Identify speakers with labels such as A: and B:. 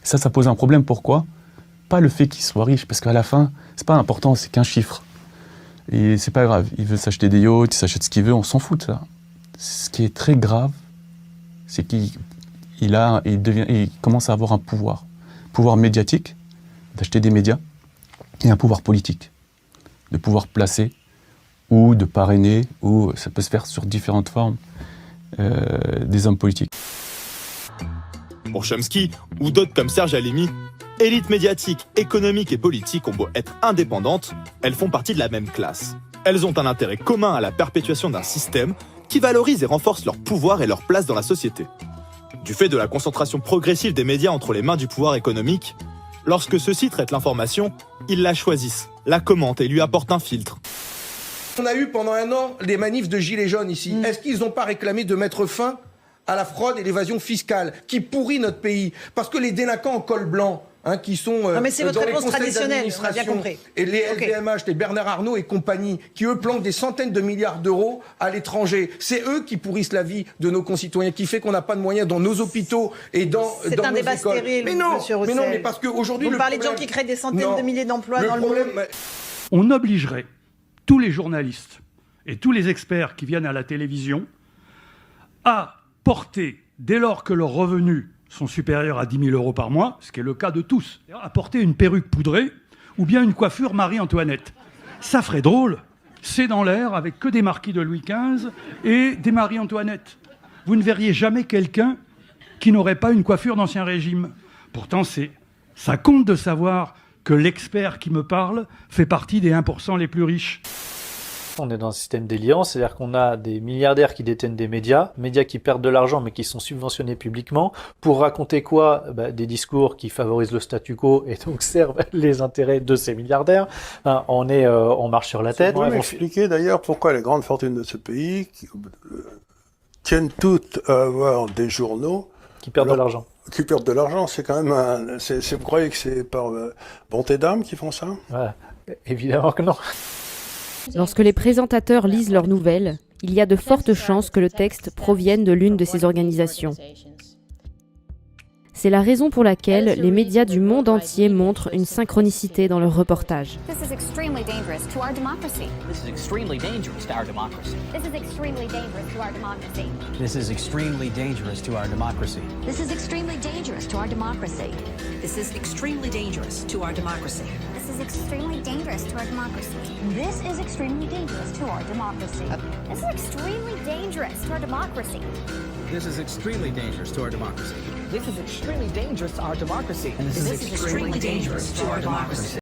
A: Ça pose un problème. Pourquoi? Pas le fait qu'il soit riche, parce qu'à la fin, c'est pas important, c'est qu'un chiffre. Et c'est pas grave. Il veut s'acheter des yachts, il s'achète ce qu'il veut, on s'en fout de ça. Ce qui est très grave, c'est qu'il commence à avoir un pouvoir médiatique, d'acheter des médias, et un pouvoir politique, de pouvoir placer ou de parrainer, ou ça peut se faire sur différentes formes, des hommes politiques.
B: Pour Chomsky, ou d'autres comme Serge Alimi, élites médiatiques, économiques et politiques ont beau être indépendantes, elles font partie de la même classe. Elles ont un intérêt commun à la perpétuation d'un système qui valorise et renforce leur pouvoir et leur place dans la société. Du fait de la concentration progressive des médias entre les mains du pouvoir économique, lorsque ceux-ci traitent l'information, ils la choisissent, la commentent et lui apportent un filtre.
C: On a eu pendant un an les manifs de gilets jaunes ici. Est-ce qu'ils n'ont pas réclamé de mettre fin à la fraude et l'évasion fiscale qui pourrit notre pays? Parce que les délinquants en col blanc, qui sont
D: non mais c'est votre
C: dans les
D: réponse
C: conseils
D: traditionnelle, on a bien compris.
C: Et les LVMH, les Bernard Arnault et compagnie, qui eux planquent des centaines de milliards d'euros à l'étranger, c'est eux qui pourrissent la vie de nos concitoyens, qui fait qu'on n'a pas de moyens dans nos hôpitaux et dans nos écoles.
D: C'est un débat stérile, monsieur Roussel.
C: Mais non, mais parce qu'aujourd'hui...
D: Vous parlez de gens qui créent des centaines de milliers d'emplois dans le monde.
E: On obligerait tous les journalistes et tous les experts qui viennent à la télévision à porter, dès lors que leurs revenus sont supérieurs à 10 000 € par mois, ce qui est le cas de tous, à porter une perruque poudrée ou bien une coiffure Marie-Antoinette. Ça ferait drôle. C'est dans l'air avec que des marquis de Louis XV et des Marie-Antoinette. Vous ne verriez jamais quelqu'un qui n'aurait pas une coiffure d'Ancien Régime. Pourtant, ça compte de savoir que l'expert qui me parle fait partie des 1% les plus riches.
F: On est dans un système délirant, c'est-à-dire qu'on a des milliardaires qui détiennent des médias qui perdent de l'argent mais qui sont subventionnés publiquement, pour raconter quoi? Des discours qui favorisent le statu quo et donc servent les intérêts de ces milliardaires. On marche sur la tête.
G: On va expliquer d'ailleurs pourquoi les grandes fortunes de ce pays tiennent toutes à avoir des journaux
F: qui perdent de l'argent.
G: Qui perdent de l'argent, c'est quand même vous croyez que c'est par bonté d'âme qu'ils font ça?
F: Ouais, évidemment que non.
H: Lorsque les présentateurs lisent leurs nouvelles, il y a de fortes chances que le texte provienne de l'une de ces organisations. C'est la raison pour laquelle les médias du monde entier montrent une synchronicité dans leurs reportages.
I: This is extremely dangerous to our democracy. This is extremely dangerous to our democracy. And this is extremely dangerous to our democracy.